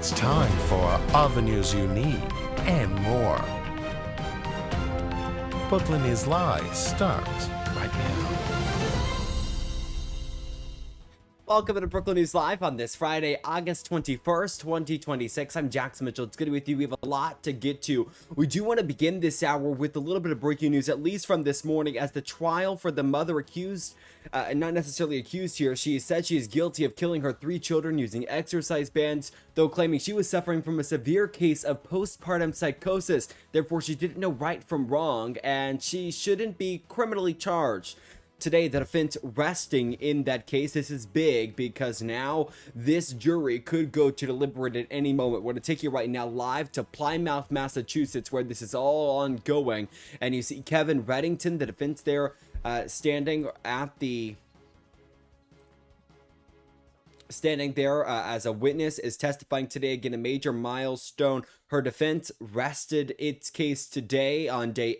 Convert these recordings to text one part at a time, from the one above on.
It's time for all the news you need and more. Brookland is Live starts right now. Welcome to Brookland News Live on this Friday, August 21st, 2026. I'm Jackson Mitchell. It's good to be with you. We have a lot to get to. We do want to begin this hour with a little bit of breaking news, at least from this morning, as the trial for the mother accused, not necessarily accused here, she said she is guilty of killing her 3 children using exercise bands, though claiming she was suffering from a severe case of postpartum psychosis. Therefore, she didn't know right from wrong, and she shouldn't be criminally charged. Today, the defense resting in that case. This is big because now this jury could go to deliberate at any moment. We're going to take you right now live to Plymouth, Massachusetts, where this is all ongoing. And you see Kevin Reddington, the defense there, standing there as a witness, is testifying today. Again, a major milestone. Her defense rested its case today on day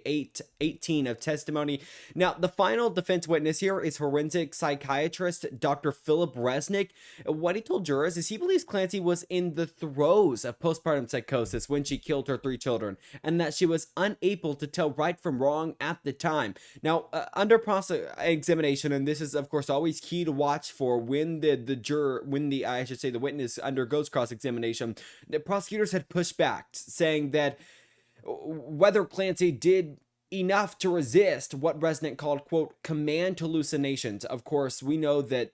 18 of testimony. Now, the final defense witness here is forensic psychiatrist Dr. Philip Resnick. What he told jurors is he believes Clancy was in the throes of postpartum psychosis when she killed her 3 children, and that she was unable to tell right from wrong at the time. Now, under examination, and this is of course always key to watch for when the witness undergoes cross-examination, the prosecutors had pushed back, saying that whether Clancy did enough to resist what Resnick called, quote, command hallucinations. Of course, we know that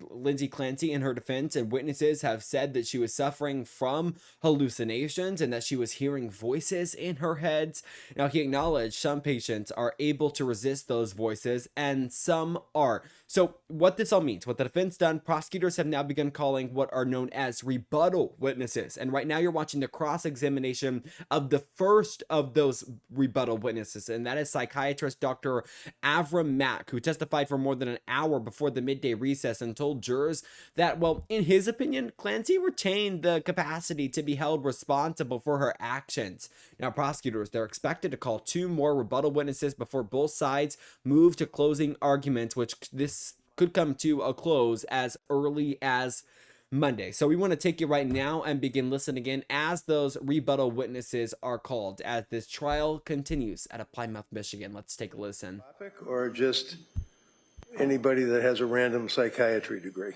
Lindsay Clancy in her defense and witnesses have said that she was suffering from hallucinations and that she was hearing voices in her heads. Now, he acknowledged some patients are able to resist those voices and some are. So what this all means, what the defense done, prosecutors have now begun calling what are known as rebuttal witnesses. And right now you're watching the cross-examination of the first of those rebuttal witnesses, and that is psychiatrist Dr. Avram Mack, who testified for more than an hour before the midday recess and told jurors that, well, in his opinion, Clancy retained the capacity to be held responsible for her actions. Now, prosecutors, they're expected to call 2 more rebuttal witnesses before both sides move to closing arguments, which this could come to a close as early as Monday. So we want to take you right now and begin listening again as those rebuttal witnesses are called as this trial continues out of Plymouth, Michigan. Let's take a listen. Or just anybody that has a random psychiatry degree?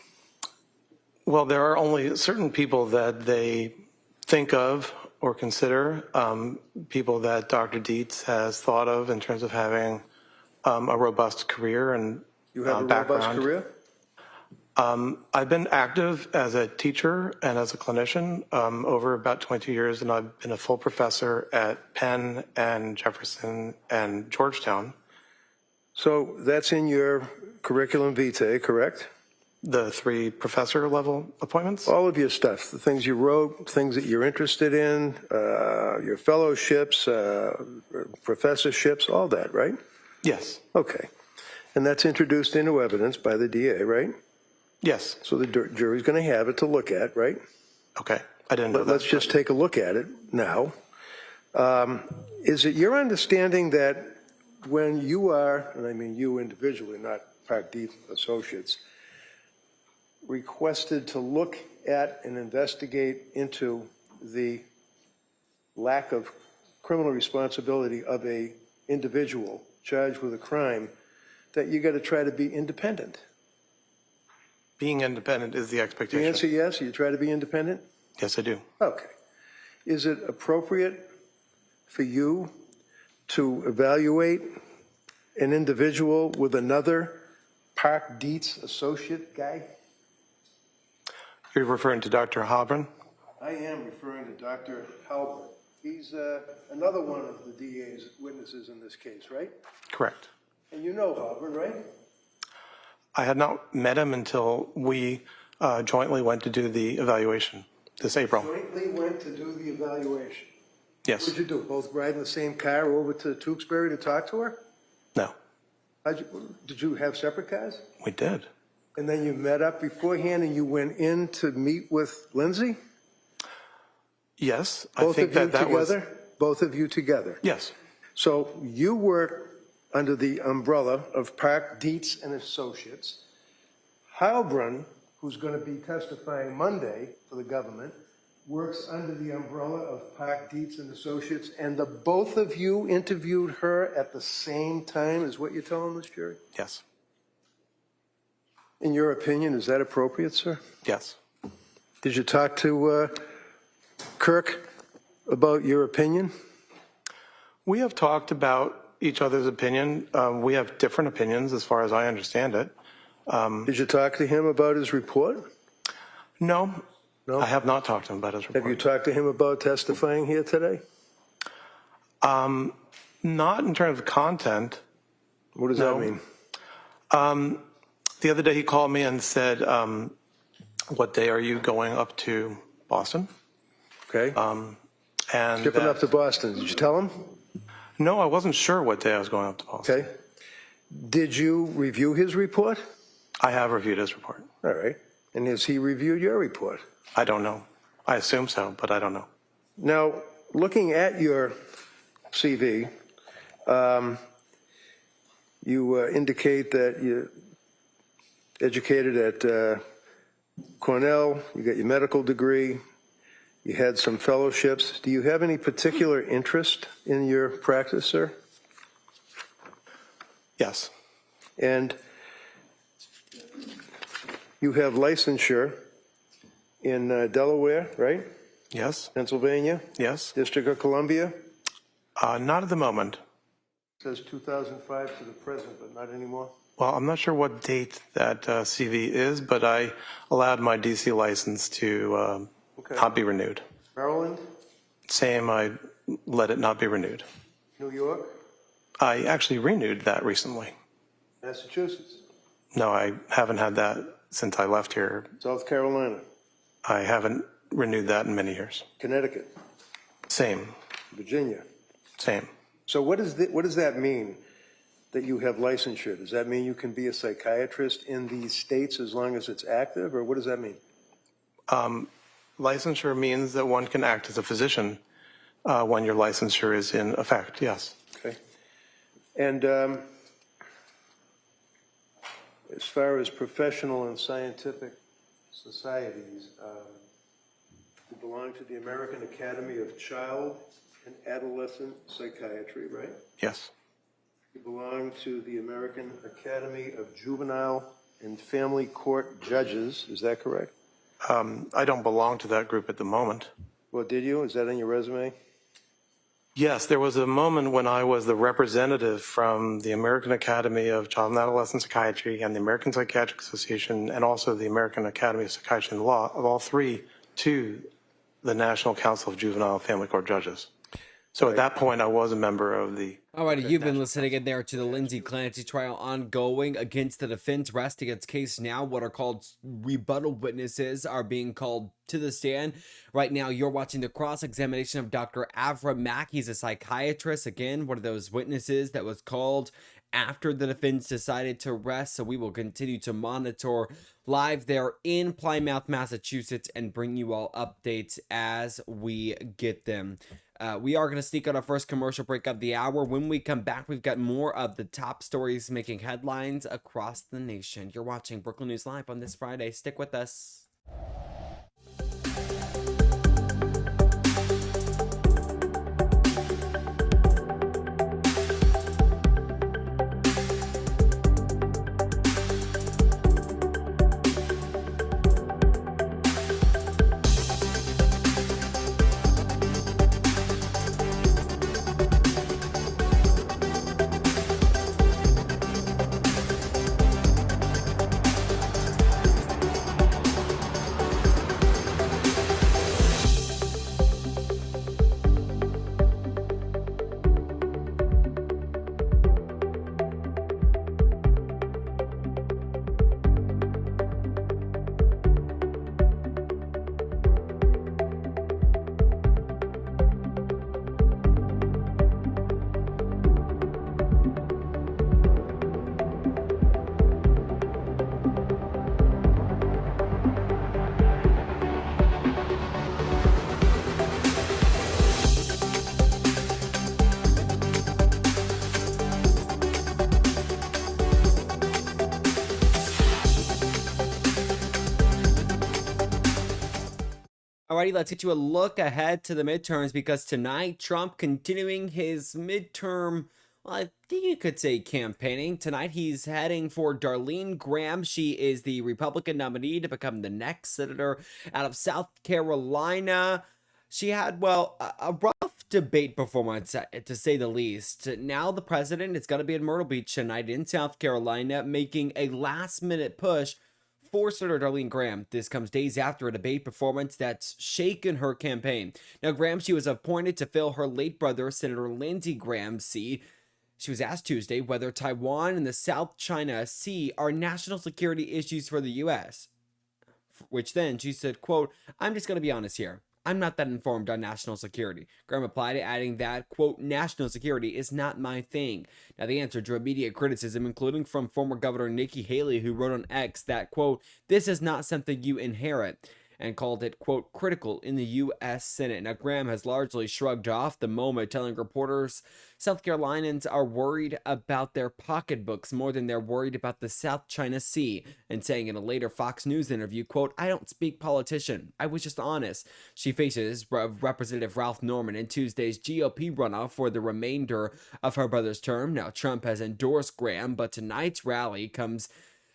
Well, there are only certain people that they think of or consider, people that Dr. Dietz has thought of in terms of having a robust career and You have a background. robust career? I've been active as a teacher and as a clinician over about 22 years, and I've been a full professor at Penn and Jefferson and Georgetown. So that's in your curriculum vitae, correct? The 3 professor level appointments? All of your stuff, the things you wrote, things that you're interested in, your fellowships, professorships, all that, right? Yes. Okay. And that's introduced into evidence by the DA, right? Yes. So the jury's going to have it to look at, right? Okay. I didn't know that. Let's just take a look at it now. Is it your understanding that when you are, and I mean you individually, not Park Dietz Associates, requested to look at and investigate into the lack of criminal responsibility of a individual charged with a crime, that you got to try to be independent? Being independent is the expectation. The answer yes, you try to be independent? Yes, I do. Okay. Is it appropriate for you to evaluate an individual with another Park Dietz associate guy? You're referring to Dr. Halbrin? I am referring to Dr. Halbert. He's another one of the DA's witnesses in this case, right? Correct. And you know Halbert, right? I had not met him until we jointly went to do the evaluation this April. Jointly went to do the evaluation. Yes. What did you do? Both ride in the same car over to Tewksbury to talk to her? No, Did you have separate cars? we did. And then you met up beforehand and you went in to meet with Lindsay? Yes, I Both think of you that was. together? Both of you together? Yes, So you work under the umbrella of Park Dietz and Associates. Heilbrunn, who's going to be testifying Monday for the government, works under the umbrella of Park Dietz and Associates, and the both of you interviewed her at the same time, is what you're telling this jury? Yes. In your opinion, is that appropriate, sir? Yes. Did you talk to Kirk about your opinion? We have talked about each other's opinion. We have different opinions as far as I understand it. Did you talk to him about his report? No, No? I have not talked to him about his report. Have you talked to him about testifying here today? Not in terms of content. What does that mean? The other day he called me and said, what day are you going up to Boston? Okay. And Shipping up to Boston. Did you tell him? No, I wasn't sure what day I was going up to Boston. Okay. Did you review his report? I have reviewed his report. All right. And has he reviewed your report? I don't know. I assume so, but I don't know. Now, looking at your CV, you indicate that you're educated at Cornell, you got your medical degree, you had some fellowships. Do you have any particular interest in your practice, sir? Yes. And you have licensure in Delaware, right? Yes. Pennsylvania? Yes. District of Columbia? Not at the moment. It says 2005 to the present, but not anymore. Well, I'm not sure what date that CV is, but I allowed my DC license to not be renewed. Maryland? Same, I let it not be renewed. New York? I actually renewed that recently. Massachusetts? No, I haven't had that since I left here. South Carolina? I haven't renewed that in many years. Connecticut? Same, Virginia? same. So what does that mean, that you have licensure? Does that mean you can be a psychiatrist in these states as long as it's active, or what does that mean? Licensure means that one can act as a physician when your licensure is in effect, yes. Okay. And as far as professional and scientific societies, you belong to the American Academy of Child and Adolescent Psychiatry, right? Yes. You belong to the American Academy of Juvenile and Family Court Judges, is that correct? I don't belong to that group at the moment. Well, did you? Is that on your resume? Yes, there was a moment when I was the representative from the American Academy of Child and Adolescent Psychiatry and the American Psychiatric Association and also the American Academy of Psychiatry and Law, of all three, to the National Council of Juvenile and Family Court Judges. So at that point, I was a member of the... Alrighty, you've been listening in there to the Lindsay Clancy trial ongoing against the defense, resting its case now. What are called rebuttal witnesses are being called to the stand. Right now, you're watching the cross-examination of Dr. Avra Mack. He's a psychiatrist. Again, one of those witnesses that was called after the defense decided to rest. So we will continue to monitor live there in Plymouth, Massachusetts, and bring you all updates as we get them. We are going to sneak on our first commercial break of the hour. When we come back, we've got more of the top stories making headlines across the nation. You're watching Brooklyn News Live on this Friday. Stick with us. Alrighty, let's get you a look ahead to the midterms, because tonight, Trump continuing his midterm, well, I think you could say campaigning. Tonight, he's heading for Darlene Graham. She is the Republican nominee to become the next senator out of South Carolina. She had, well, a rough debate performance, to say the least. Now the president is going to be in Myrtle Beach tonight in South Carolina, making a last-minute push for Senator Darlene Graham. This comes days after a debate performance that's shaken her campaign. Now, Graham, she was appointed to fill her late brother, Senator Lindsey Graham's seat. She was asked Tuesday whether Taiwan and the South China Sea are national security issues for the U.S., which then she said, quote, "I'm just going to be honest here. I'm not that informed on national security." Graham replied, adding that, quote, "national security is not my thing." Now, the answer drew immediate criticism, including from former Governor Nikki Haley, who wrote on X that, quote, "this is not something you inherit," and called it, quote, "critical in the U.S. Senate." Now, Graham has largely shrugged off the moment, telling reporters South Carolinians are worried about their pocketbooks more than they're worried about the South China Sea, and saying in a later Fox News interview, quote, "I don't speak politician. I was just honest." She faces Representative Ralph Norman in Tuesday's GOP runoff for the remainder of her brother's term. Now, Trump has endorsed Graham, but tonight's rally comes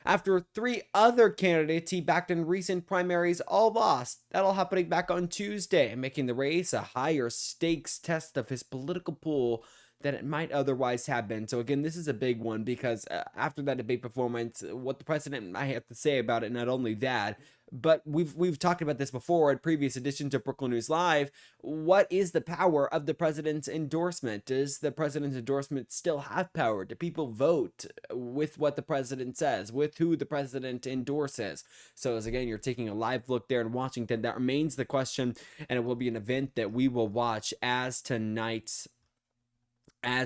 after 3 other candidates he backed in recent primaries all lost. That all happening back on Tuesday, making the race a higher stakes test of his political pool than it might otherwise have been. So again, this is a big one, because after that debate performance, what the president might have to say about it, not only that, but we've talked about this before at previous editions of Brookland News Live. What is the power of the president's endorsement? Does the president's endorsement still have power? Do people vote with what the president says, with who the president endorses? So as again, you're taking a live look there in Washington. That remains the question, and it will be an event that we will watch as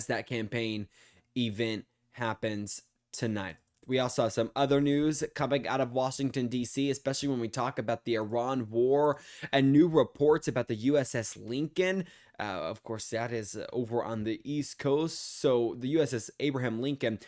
that campaign event happens tonight. We also have some other news coming out of Washington, D.C., especially when we talk about the Iran war and new reports about the USS Lincoln. Of course, that is over on the East Coast. So the USS Abraham Lincoln,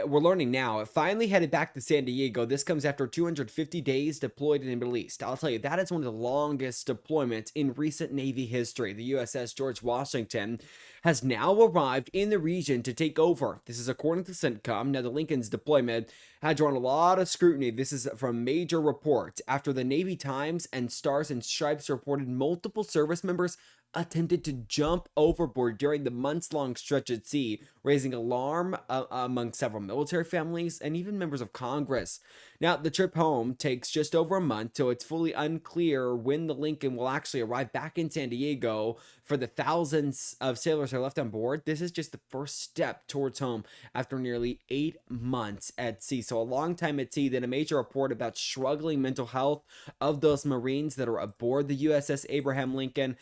we're learning now, it finally headed back to San Diego. This comes after 250 days deployed in the Middle East. I'll tell you, that is one of the longest deployments in recent Navy history. The USS George Washington has now arrived in the region to take over. This is according to CENTCOM. Now, the Lincoln's deployment had drawn a lot of scrutiny. This is from major reports after the Navy Times and Stars and Stripes reported multiple service members attempted to jump overboard during the months-long stretch at sea, raising alarm among several military families and even members of Congress. Now, the trip home takes just over a month, so it's fully unclear when the Lincoln will actually arrive back in San Diego. For the thousands of sailors who are left on board, this is just the first step towards home after nearly 8 months at sea. So a long time at sea. Then a major report about struggling mental health of those Marines that are aboard the USS Abraham Lincoln.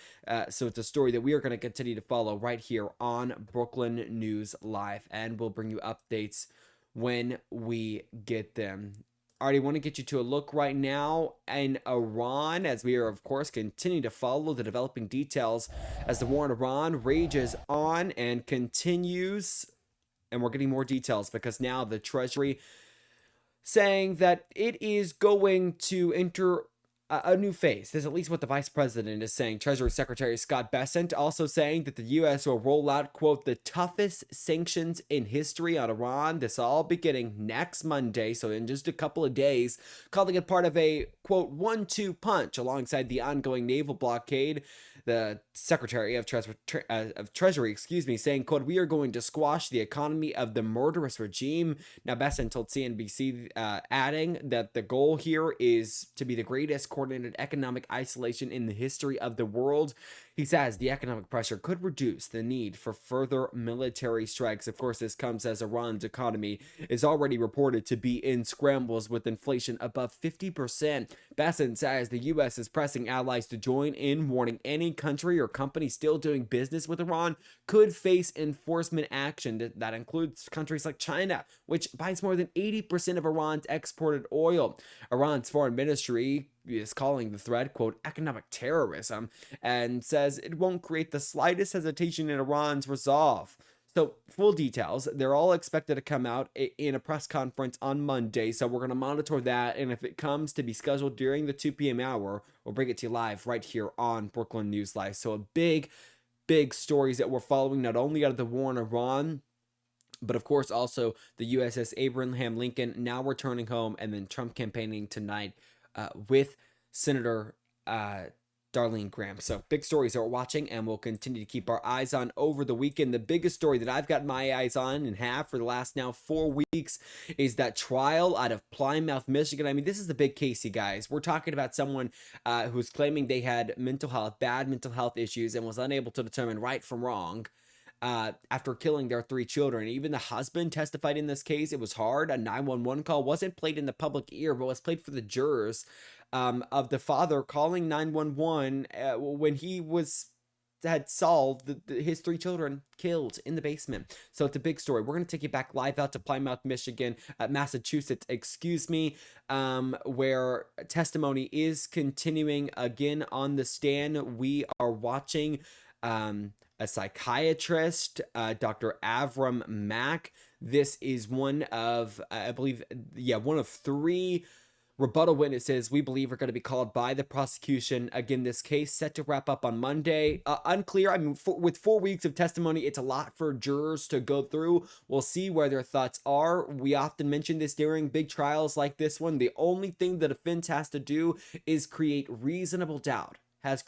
So it's a story that we are going to continue to follow right here on Brookland News Live, and we'll bring you updates when we get them. I already want to get you to a look right now in Iran, as we are, of course, continuing to follow the developing details as the war in Iran rages on and continues. And we're getting more details because now the Treasury saying that it is going to enter a new phase. This is at least what the vice president is saying. Treasury Secretary Scott Bessent also saying that the U.S. will roll out, quote, the toughest sanctions in history on Iran. This all beginning next Monday, so in just a couple of days, calling it part of a, quote, 1-2 punch alongside the ongoing naval blockade. The Secretary of Treasury, saying, quote, "we are going to squash the economy of the murderous regime." Now, Bessent told CNBC, adding that the goal here is to be the greatest coordinated economic isolation in the history of the world. He says the economic pressure could reduce the need for further military strikes. Of course, this comes as Iran's economy is already reported to be in scrambles with inflation above 50%. Bessent says the U.S. is pressing allies to join in, warning any country or company still doing business with Iran could face enforcement action. That includes countries like China, which buys more than 80% of Iran's exported oil. Iran's foreign ministry is calling the threat, quote, economic terrorism, and says it won't create the slightest hesitation in Iran's resolve. So full details, they're all expected to come out in a press conference on Monday. So we're going to monitor that. And if it comes to be scheduled during the 2 p.m. hour, we'll bring it to you live right here on Brookland News Live. So a big stories that we're following, not only out of the war in Iran, but of course also the USS Abraham Lincoln now returning home, and then Trump campaigning tonight with Senator Darlene Graham. So big stories that we're watching, and we'll continue to keep our eyes on over the weekend. The biggest story that I've got my eyes on and have for the last now 4 weeks is that trial out of Plymouth, Michigan. I mean, this is the big case, you guys. We're talking about someone who's claiming they had bad mental health issues, and was unable to determine right from wrong after killing their 3 children. Even the husband testified in this case. It was hard. A 911 call wasn't played in the public ear, but was played for the jurors, of the father calling 911 when he had solved his 3 children killed in the basement. So it's a big story. We're going to take you back live out to Plymouth, Michigan, Massachusetts, where testimony is continuing again on the stand. We are watching a psychiatrist, Dr. Avram Mack. This is one of, one of 3 rebuttal witnesses we believe are going to be called by the prosecution. Again, this case set to wrap up on Monday. Unclear. I mean, with 4 weeks of testimony, it's a lot for jurors to go through. We'll see where their thoughts are. We often mention this during big trials like this one. The only thing the defense has to do is create reasonable doubt that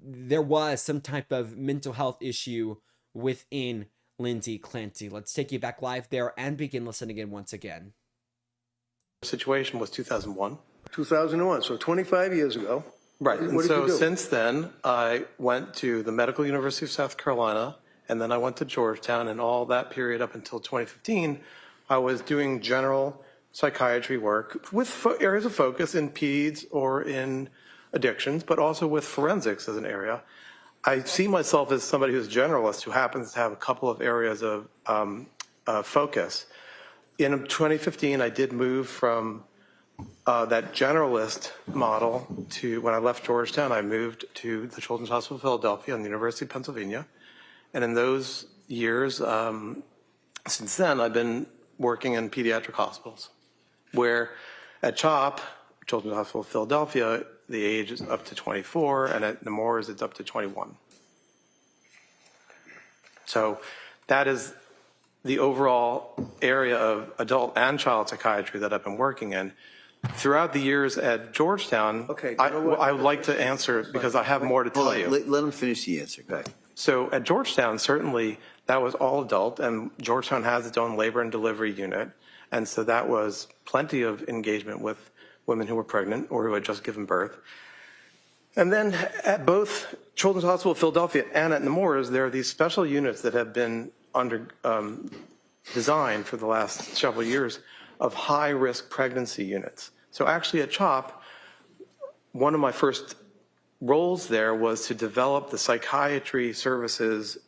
there was some type of mental health issue within Lindsay Clancy. Let's take you back live there and begin listening in once again. The situation was 2001. 2001, so 25 years ago. Right. And What did so you do? since then, I went to the Medical University of South Carolina, and then I went to Georgetown, and all that period up until 2015, I was doing general psychiatry work with areas of focus in peds or in addictions, but also with forensics as an area. I see myself as somebody who's a generalist who happens to have a couple of areas of focus. In 2015, I did move from that generalist model to, when I left Georgetown, I moved to the Children's Hospital of Philadelphia and the University of Pennsylvania. And in those years, since then, I've been working in pediatric hospitals, where at CHOP, Children's Hospital of Philadelphia, the age is up to 24, and at Nemours, it's up to 21. So that is the overall area of adult and child psychiatry that I've been working in. Throughout the years at Georgetown, Okay, I would like to answer because I have more to tell you. Let him finish the answer. Go ahead. So at Georgetown, certainly that was all adult, and Georgetown has its own labor and delivery unit. And so that was plenty of engagement with women who were pregnant or who had just given birth. And then at both Children's Hospital of Philadelphia and at Nemours, there are these special units that have been designed for the last several years of high-risk pregnancy units. So actually at CHOP, one of my first roles there was to develop the psychiatry services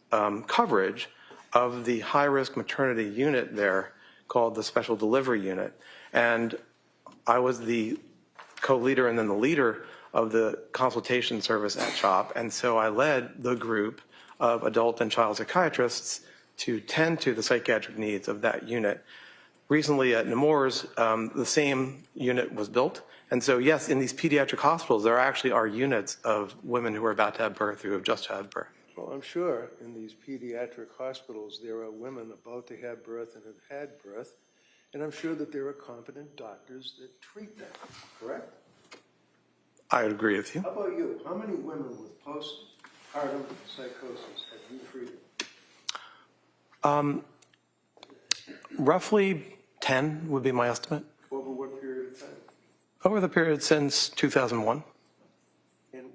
coverage of the high-risk maternity unit there called the Special Delivery Unit. And I was the co-leader and then the leader of the consultation service at CHOP. And so I led the group of adult and child psychiatrists to tend to the psychiatric needs of that unit. Recently at Nemours, the same unit was built. And so, yes, in these pediatric hospitals, there actually are units of women who are about to have birth or who have just had birth. Well, I'm sure in these pediatric hospitals, there are women about to have birth and have had birth, and I'm sure that there are competent doctors that treat them, correct? I would agree with you. How about you? How many women with postpartum psychosis have you treated? Roughly 10 would be my estimate. Over what period of time? Over the period since 2001. And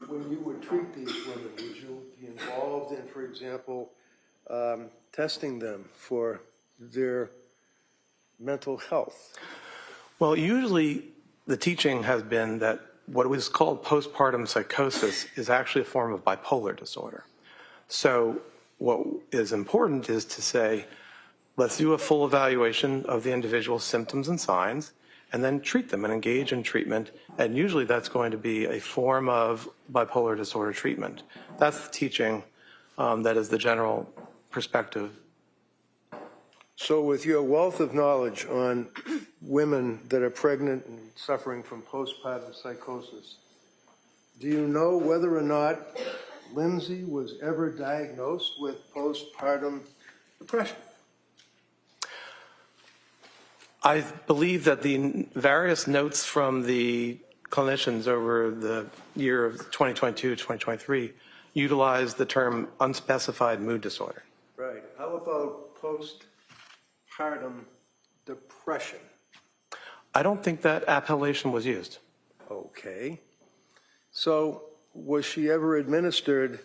when you would treat these women, would you be involved in, for example, testing them for their mental health? Well, usually the teaching has been that what was called postpartum psychosis is actually a form of bipolar disorder. So what is important is to say, let's do a full evaluation of the individual's symptoms and signs, and then treat them and engage in treatment. And usually that's going to be a form of bipolar disorder treatment. That's the teaching That is the general perspective. So with your wealth of knowledge on women that are pregnant and suffering from postpartum psychosis, do you know whether or not Lindsay was ever diagnosed with postpartum depression? I believe that the various notes from the clinicians over the year of 2022 to 2023 utilized the term unspecified mood disorder. Right. How about postpartum depression? I don't think that appellation was used. Okay. So was she ever administered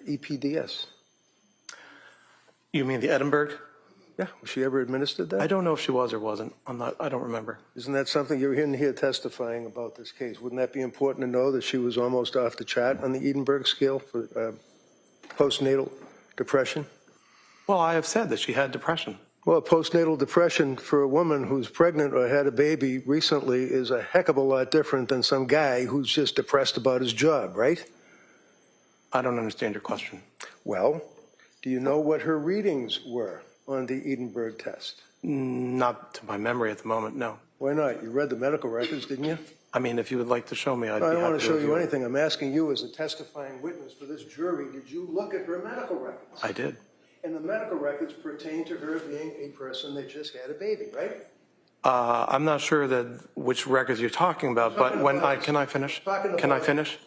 EPDS? You mean the Edinburgh? Yeah, was she ever administered that? I don't know if she was or wasn't. I don't remember. Isn't that something you're in here testifying about this case? Wouldn't that be important to know that she was almost off the chart on the Edinburgh scale for postnatal depression? Well, I have said that she had depression. Well, postnatal depression for a woman who's pregnant or had a baby recently is a heck of a lot different than some guy who's just depressed about his job, right? I don't understand your question. Well, do you know what her readings were on the Edinburgh test? Not to my memory at the moment, no. Why not? You read the medical records, didn't you? I mean, if you would like to show me, I'd be I happy don't want to show you review it. anything. I'm asking you as a testifying witness for this jury, did you look at her medical records? I did. And the medical records pertain to her being a person that just had a baby, right? I'm not sure that which records you're talking about, but can I finish? Can I finish?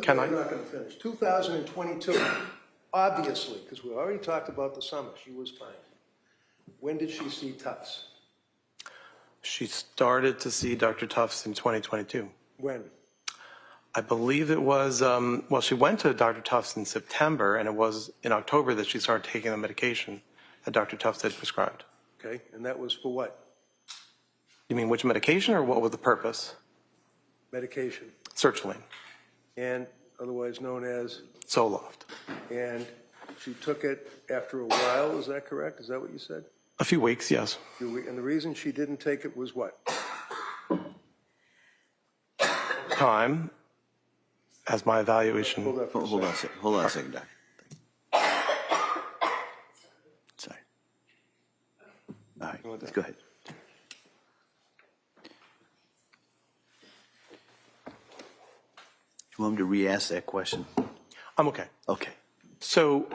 Can I? I'm not going to finish. 2022, obviously, because we already talked about the summer, she was fine. When did she see Tufts? She started to see Dr. Tufts in 2022. When? I believe it was, well, she went to Dr. Tufts in September, and it was in October that she started taking the medication that Dr. Tufts had prescribed. Okay, and that was for what? You mean which medication, or what was the purpose? Medication. Sertraline. And otherwise known as? Zoloft. And she took it after a while, is that correct? Is that what you said? A few weeks, yes. And the reason she didn't take it was what? Time, as my evaluation. Hold up for a Hold on a second. second. Hold on a second, Doc. Sorry. All right, let's go ahead. You want me to re-ask that question? I'm okay. Okay. So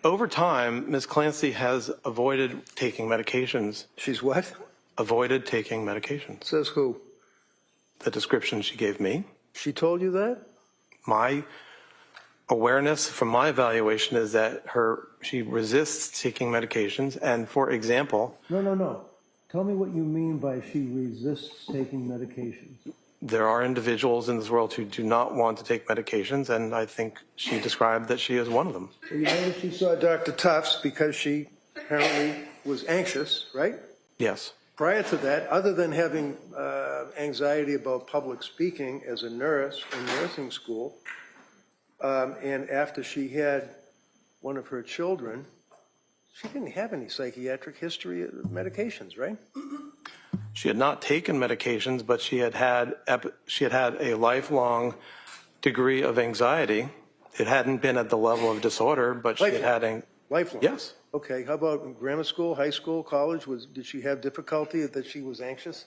over time, Ms. Clancy has avoided taking medications. She's what? Avoided taking medications. Says who? The description she gave me. She told you that? My awareness from my evaluation is that she resists taking medications. And for example, No. Tell me what you mean by she resists taking medications. there are individuals in this world who do not want to take medications, and I think she described that she is one of them. So you know she saw Dr. Tufts because she apparently was anxious, right? Yes. Prior to that, other than having anxiety about public speaking as a nurse in nursing school, and after she had one of her children, she didn't have any psychiatric history of medications, right? She had not taken medications, but she had had a lifelong degree of anxiety. It hadn't been at the level of disorder, but she had had Lifelong? Yes. Okay, how about in grammar school, high school, college? Did she have difficulty that she was anxious?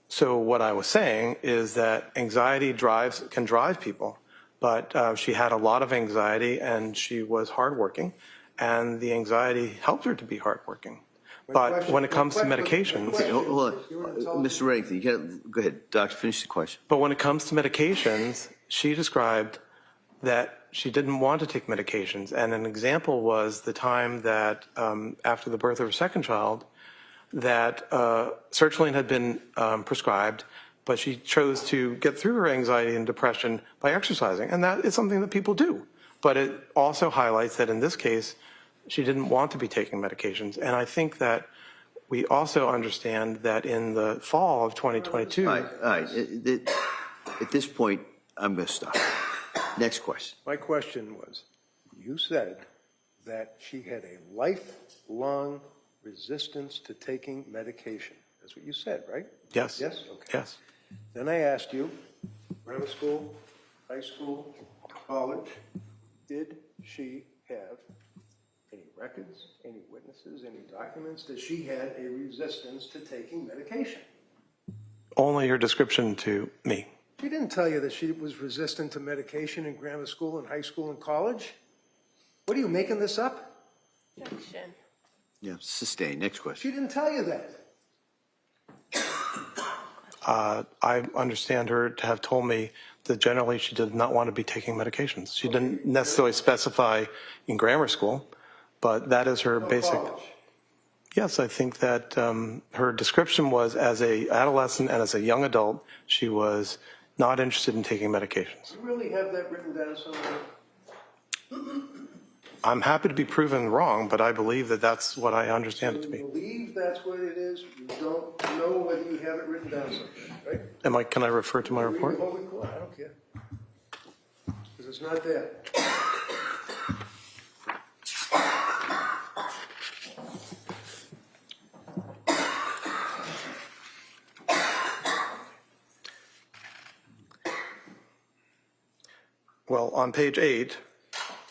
So what I was saying is that anxiety can drive people, but she had a lot of anxiety and she was hardworking, and the anxiety helped her to be hardworking. But when it comes to medications, Okay, hold on. Mr. Reddington, you can't, go ahead. Doctor, finish the question. but when it comes to medications, she described that she didn't want to take medications. And an example was the time that after the birth of her second child, that sertraline had been prescribed, but she chose to get through her anxiety and depression by exercising. And that is something that people do. But it also highlights that in this case, she didn't want to be taking medications. And I think that we also understand that in the fall of 2022. All right. At this point, I'm going to stop. Next question. My question was, you said that she had a lifelong resistance to taking medication. That's what you said, right? Yes. Yes? Okay. Yes. Then I asked you, grammar school, high school, college, did she have any records, any witnesses, any documents that she had a resistance to taking medication? Only her description to me. She didn't tell you that she was resistant to medication in grammar school and high school and college? What are you, making this up? Objection. Yeah, sustain. Next She question. didn't tell you that. I understand her to have told me that generally she did not want to be taking medications. She didn't necessarily specify in grammar school, but that is her basic. College. Yes, I think that her description was as a adolescent and as a young adult, she was not interested in taking medications. You really have that written down somewhere? I'm happy to be proven wrong, but I believe that that's what I understand it to You be. believe that's what it is, you don't know whether you have it written down somewhere, right? Can I refer to my Read report? the whole report, I don't care. Because it's not there. Well, on page 8,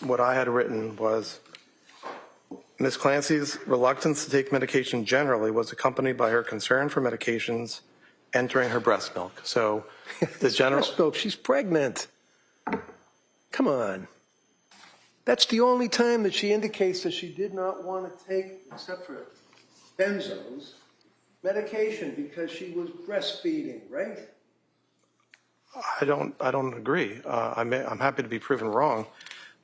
what I had written was, Ms. Clancy's reluctance to take medication generally was accompanied by her concern for medications entering her breast milk. So the general, Breast milk, she's pregnant. Come on. That's the only time that she indicates that she did not want to take, except for benzos, medication because she was breastfeeding, right? I don't agree. I'm happy to be proven wrong,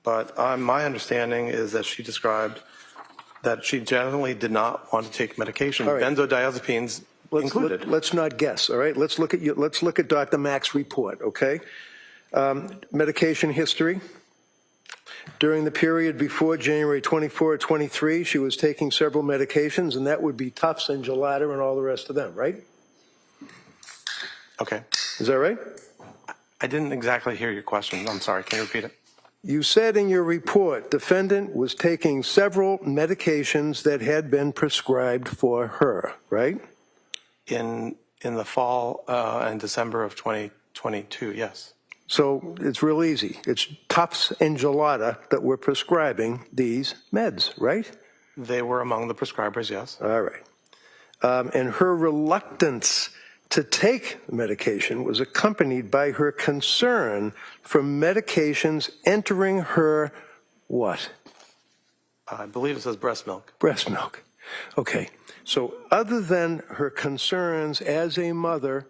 but my understanding is that she described that she generally did not want to take medication, All right. benzodiazepines included. Let's not guess, all right? Let's look at Dr. Mack's report, okay? Medication history. During the period before January 24 or 23, she was taking several medications, and that would be Tufts and Gelada and all the rest of them, right? Okay. Is that right? I didn't exactly hear your question. I'm sorry. Can you repeat it? You said in your report, defendant was taking several medications that had been prescribed for her, right? In the fall and December of 2022, yes. So it's real easy. It's Tufts and Gelada that were prescribing these meds, right? They were among the prescribers, yes. All right. And her reluctance to take medication was accompanied by her concern for medications entering her what? I believe it says breast milk. Breast milk. Okay. So other than her concerns as a mother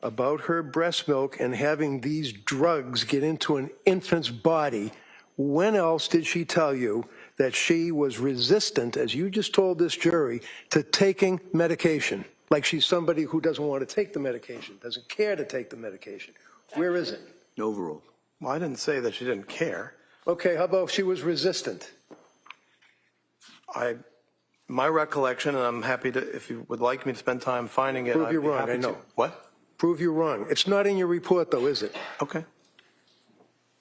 about her breast milk and having these drugs get into an infant's body, when else did she tell you that she was resistant, as you just told this jury, to taking medication? Like she's somebody who doesn't want to take the medication, doesn't care to take the medication. Where is it? Overruled. Well, I didn't say that she didn't care. Okay, how about if she was resistant? My recollection, and I'm happy to, if you would like me to spend time finding it. Prove I'd you're be wrong, happy I to. know. What? Prove you're wrong. It's not in your report, though, is it? Okay.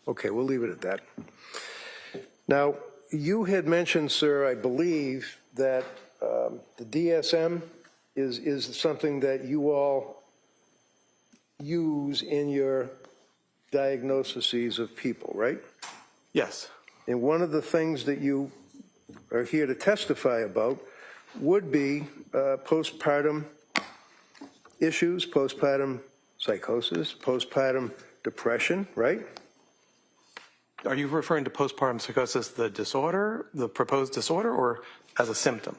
Okay, we'll leave it at that. Now, you had mentioned, sir, I believe, that the DSM is something that you all use in your diagnoses of people, right? Yes. And one of the things that you are here to testify about would be postpartum issues, postpartum psychosis, postpartum depression, right? Are you referring to postpartum psychosis, the disorder, the proposed disorder, or as a symptom?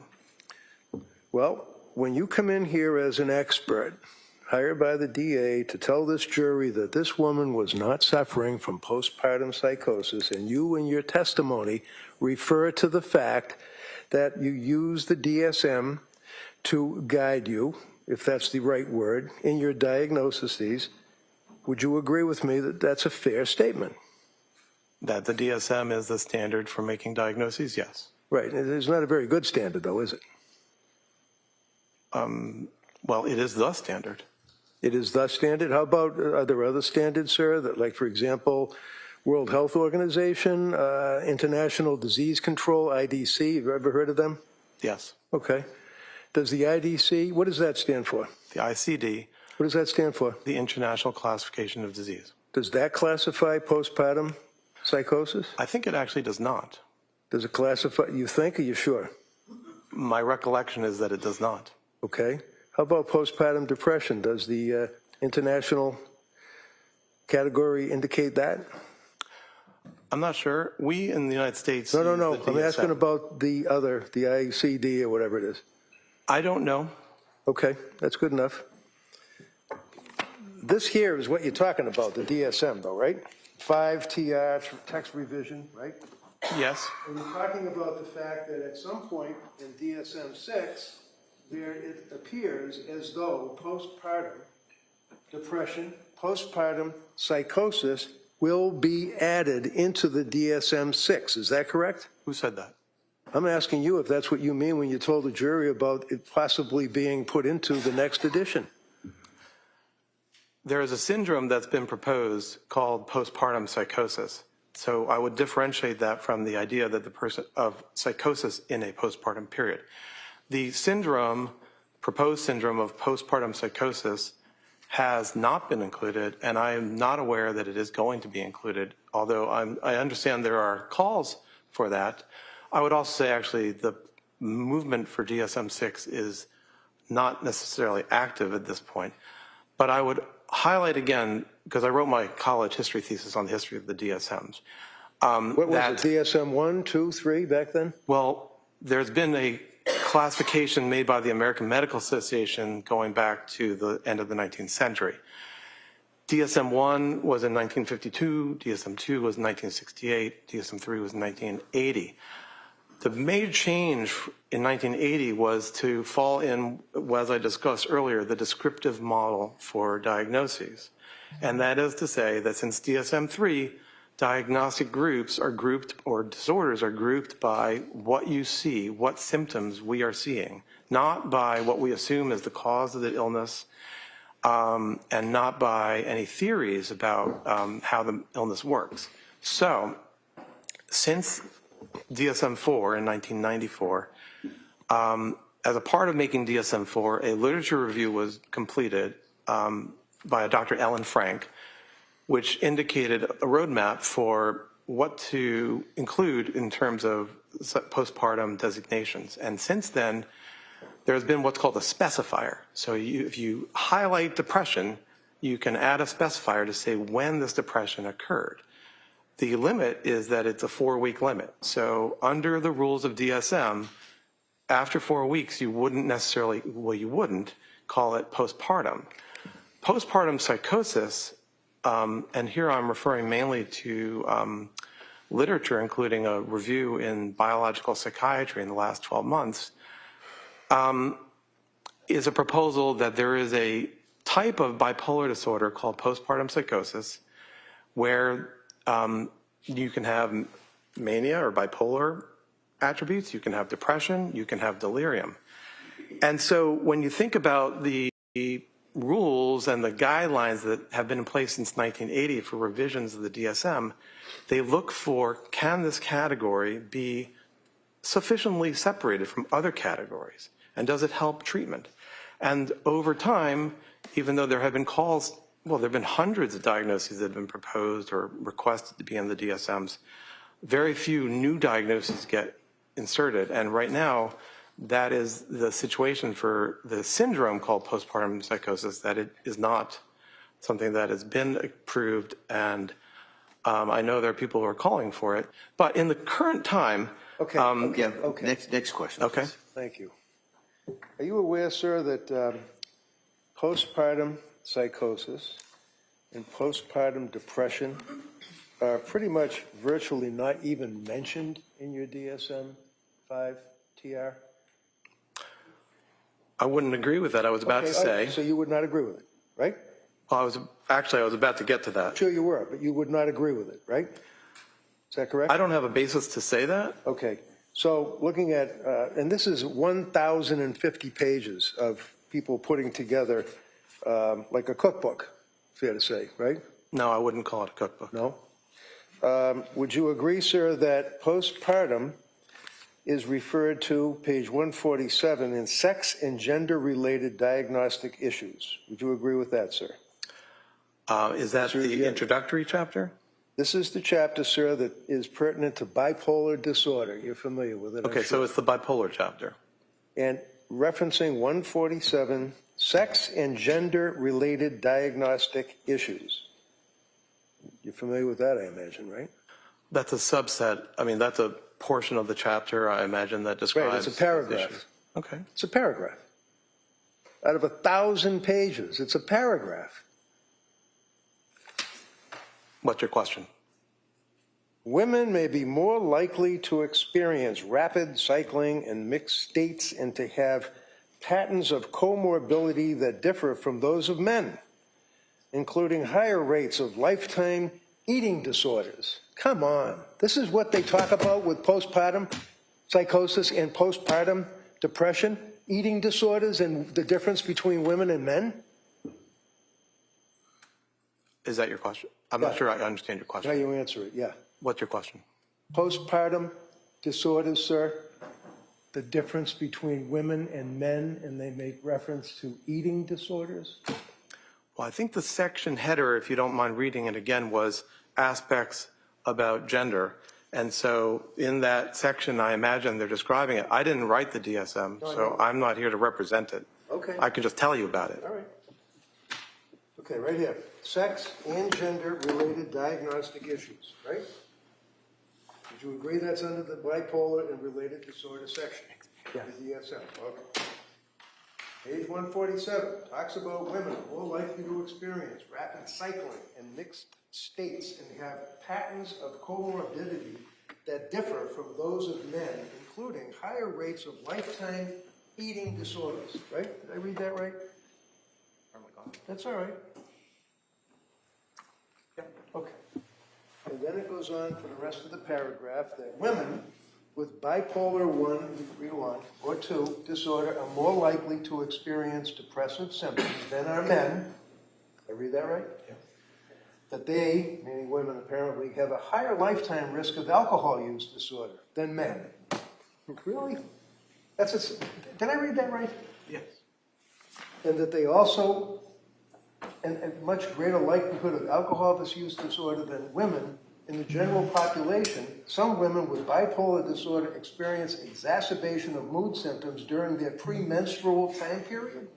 Well, when you come in here as an expert, hired by the DA to tell this jury that this woman was not suffering from postpartum psychosis, and you in your testimony refer to the fact that you use the DSM to guide you, if that's the right word, in your diagnoses, would you agree with me that that's a fair statement? That the DSM is the standard for making diagnoses? Yes. Right. It's not a very good standard, though, is it? Well, it is the standard. It is the standard. How about, are there other standards, sir, that, like, for example, World Health Organization, International Disease Control, IDC, have you ever heard of them? Yes. Okay. Does the IDC, what does that stand for? The ICD What does that stand for? the International Classification of Disease. Does that classify postpartum psychosis? I think it actually does not. Does it classify, you think, or you sure? My recollection is that it does not. Okay. How about postpartum depression? Does the international category indicate that? I'm not sure. We in the United States. No. use the I'm DSM. asking about the other, the ICD or whatever it is. I don't know. Okay, that's good enough. This here is what you're talking about, the DSM, though, right? 5 TR, text revision, right? Yes. And you're talking about the fact that at some point in DSM-6, there it appears as though postpartum depression, postpartum psychosis will be added into the DSM-6. Is that correct? Who said that? I'm asking you if that's what you mean when you told the jury about it possibly being put into the next edition. There is a syndrome that's been proposed called postpartum psychosis. So I would differentiate that from the idea that the person of psychosis in a postpartum period. The syndrome, proposed syndrome of postpartum psychosis has not been included, and I am not aware that it is going to be included, although I understand there are calls for that. I would also say actually the movement for DSM-6 is not necessarily active at this point, but I would highlight again, because I wrote my college history thesis on the history of the DSMs. What was it, DSM 1, 2, 3 back then? Well, there's been a classification made by the American Medical Association going back to the end of the 19th century. DSM-1 was in 1952, DSM-2 was in 1968, DSM-3 was in 1980. The major change in 1980 was to fall in, as I discussed earlier, the descriptive model for diagnoses. And that is to say that since DSM-3, diagnostic groups are grouped, or disorders are grouped by what you see, what symptoms we are seeing, not by what we assume is the cause of the illness, and not by any theories about how the illness works. So, since DSM-4 in 1994, as a part of making DSM-4, a literature review was completed by Dr. Ellen Frank, which indicated a roadmap for what to include in terms of postpartum designations. And since then, there's been what's called a specifier. So if you highlight depression, you can add a specifier to say when this depression occurred. The limit is that it's a 4-week limit. So under the rules of DSM, after 4 weeks, you wouldn't necessarily, well, you wouldn't call it postpartum. Postpartum psychosis, and here I'm referring mainly to literature, including a review in biological psychiatry in the last 12 months, is a proposal that there is a type of bipolar disorder called postpartum psychosis where you can have mania or bipolar attributes, you can have depression, you can have delirium. And so when you think about the rules and the guidelines that have been in place since 1980 for revisions of the DSM, they look for, can this category be sufficiently separated from other categories? And does it help treatment? And over time, even though there have been calls, well, there have been hundreds of diagnoses that have been proposed or requested to be in the DSMs, very few new diagnoses get inserted. And right now, that is the situation for the syndrome called postpartum psychosis, that it is not something that has been approved. And I know there are people who are calling for it. But in the current time... Okay. Okay. Next question. Okay. Please. Thank you. Are you aware, sir, that postpartum psychosis and postpartum depression are pretty much virtually not even mentioned in your DSM-5 TR? I wouldn't agree with that. I was about to say. So you would not agree with it, right? Well, I was about to get to that. Sure you were, but you would not agree with it, right? Is that correct? I don't have a basis to say that. Okay. So looking at, and this is 1,050 pages of people putting together like a cookbook, fair to say, right? No, I wouldn't call it a cookbook. No? Would you agree, sir, that postpartum is referred to, page 147, in sex and gender-related diagnostic issues. Would you agree with that, sir? Is that the introductory chapter? This is the chapter, sir, that is pertinent to bipolar disorder. You're familiar with it, I'm Okay, so sure. it's the bipolar chapter. And referencing 147, sex and gender-related diagnostic issues. You're familiar with that, I imagine, right? That's a subset. I mean, that's a portion of the chapter, I imagine, that describes. Right, it's a paragraph. issues. Okay. It's a paragraph. Out of 1,000 pages, it's a paragraph. What's your question? Women may be more likely to experience rapid cycling and mixed states and to have patterns of comorbidity that differ from those of men, including higher rates of lifetime eating disorders. Come on. This is what they talk about with postpartum psychosis and postpartum depression, eating disorders, and the difference between women and men? Is that your question? I'm not sure I understand your How question. you answer it, yeah. What's your question? Postpartum disorders, sir, the difference between women and men, and they make reference to eating disorders? Well, I think the section header, if you don't mind reading it again, was aspects about gender. And so in that section, I imagine they're describing it. I didn't write the DSM, so I'm not here to represent it. Okay. I can just tell you about it. All right. Okay, right here. Sex and gender-related diagnostic issues, right? Would you agree that's under the bipolar and related disorder section? Yeah. The DSM, okay. Page 147 talks about women more likely to experience rapid cycling and mixed states and have patterns of comorbidity that differ from those of men, including higher rates of lifetime eating disorders, right? Did I read that right? That's all right. Yeah, okay. And then it goes on for the rest of the paragraph that women with bipolar 1, read along, or 2 disorder are more likely to experience depressive symptoms than are men. Did I read that right? Yeah. That they, meaning women apparently, have a higher lifetime risk of alcohol use disorder than men. Really? Did I read that right? Yes. And that they also, and much greater likelihood of alcohol misuse disorder than women in the general population. Some women with bipolar disorder experience exacerbation of mood symptoms during their premenstrual time period.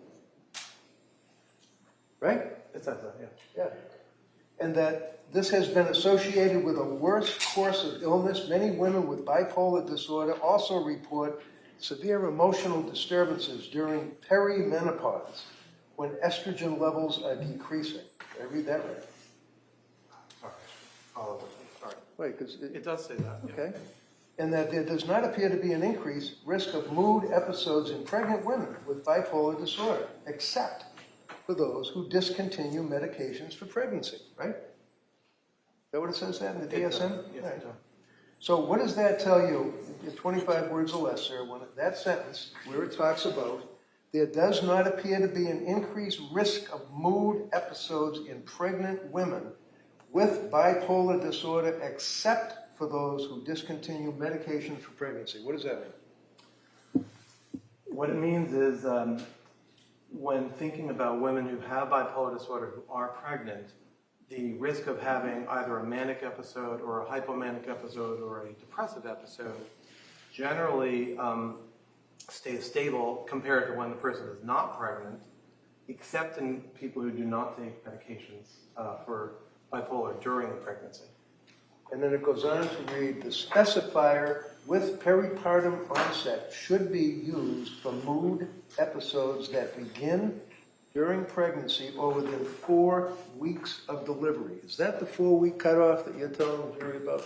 Right? It says that, yeah. Yeah. And that this has been associated with a worse course of illness. Many women with bipolar disorder also report severe emotional disturbances during perimenopause when estrogen levels are decreasing. Did I read that right? Sorry. Wait, because It does say that. Yeah. okay. And that there does not appear to be an increased risk of mood episodes in pregnant women with bipolar disorder, except for those who discontinue medications for pregnancy, right? Is that what it says that in the DSM? Yes, Right. it does. So what does that tell you, in 25 words or less, sir, when that sentence, where it talks about, there does not appear to be an increased risk of mood episodes in pregnant women with bipolar disorder, except for those who discontinue medications for pregnancy. What does that mean? What it means is when thinking about women who have bipolar disorder who are pregnant, the risk of having either a manic episode or a hypomanic episode or a depressive episode generally stays stable compared to when the person is not pregnant, except in people who do not take medications for bipolar during the pregnancy. And then it goes on to read, the specifier with peripartum onset should be used for mood episodes that begin during pregnancy or within 4 weeks of delivery. Is that the 4-week cutoff that you're telling the jury about?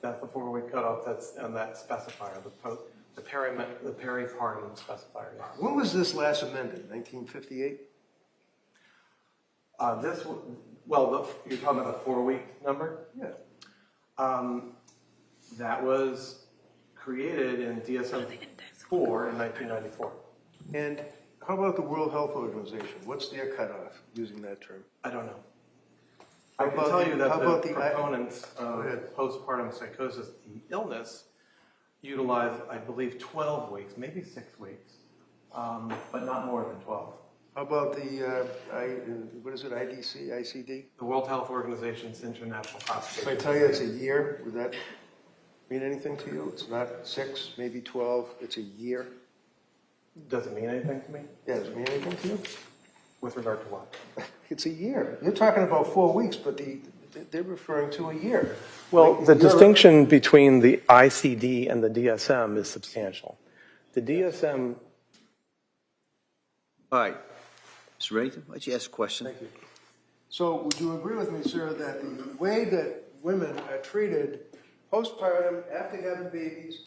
That's the 4-week cutoff. That's on that specifier, the peripartum specifier. Yes. When was this last amended? 1958? You're talking about the 4-week number? Yeah. That was created in DSM-4 in 1994. And how about the World Health Organization? What's their cutoff using that term? I don't know. How I can about tell the- you that how the about the- proponents Go of ahead. postpartum psychosis, the illness, utilize, I believe, 12 weeks, maybe 6 weeks, but not more than 12. How about the, what is it, IDC, ICD? The World Health Organization's International If Classification. I tell you it's a year, would that mean anything to you? It's not 6, maybe 12, it's a year? Does it mean anything to me? Yeah, does it mean anything to you? With regard to what? It's a year. You're talking about 4 weeks, but they're referring to a year. Well, Like, the you're- distinction between the ICD and the DSM is substantial. The DSM, All right. Mr. Reddington, why don't you ask a question? Thank you. So would you agree with me, sir, that the way that women are treated postpartum, after having babies,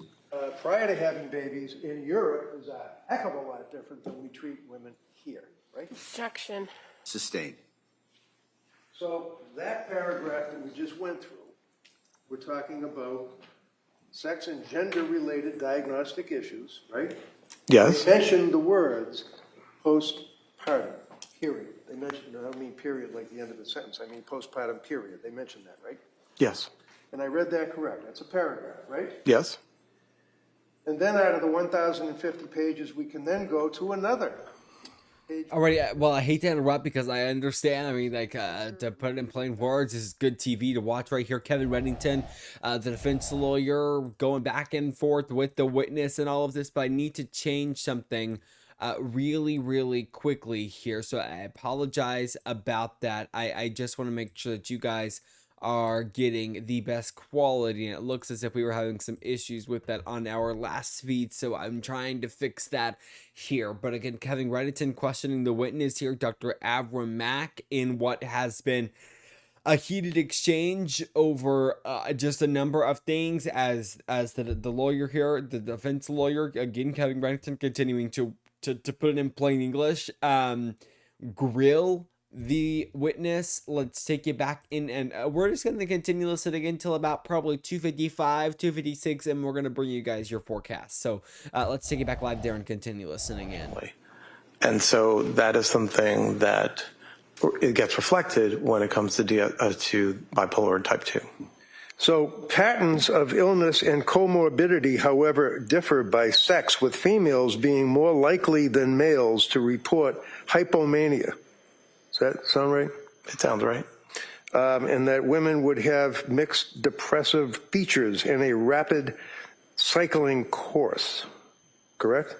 prior to having babies in Europe is a heck of a lot different than we treat women here, right? Objection. Sustained. So that paragraph that we just went through, we're talking about sex and gender-related diagnostic issues, right? yes, They mentioned the words postpartum, period. They mentioned, I don't mean period like the end of the sentence, I mean postpartum, period. They mentioned that, right? yes, And I read that correct. That's a paragraph, right? yes. And then out of the 1,050 pages, we can then go to another page. Alrighty, well, I hate to interrupt because I understand. I mean, like, to put it in plain words, this is good TV to watch right here. Kevin Reddington, the defense lawyer, going back and forth with the witness and all of this, but I need to change something really, really quickly here. So I apologize about that. I just want to make sure that you guys are getting the best quality, and it looks as if we were having some issues with that on our last feed, so I'm trying to fix that here. But again, Kevin Reddington questioning the witness here, Dr. Avram Mack, in what has been a heated exchange over just a number of things as the lawyer here, the defense lawyer, again, Kevin Reddington, continuing to put it in plain English, grill the witness. Let's take you back in, and we're just going to continue listening until about probably 2:55, 2:56, and we're going to bring you guys your forecast. So let's take you back live there and continue listening in. And so that is something that it gets reflected when it comes to bipolar type 2. So patterns of illness and comorbidity, however, differ by sex, with females being more likely than males to report hypomania. Does that sound right? It sounds right. And that women would have mixed depressive features and a rapid cycling course, correct?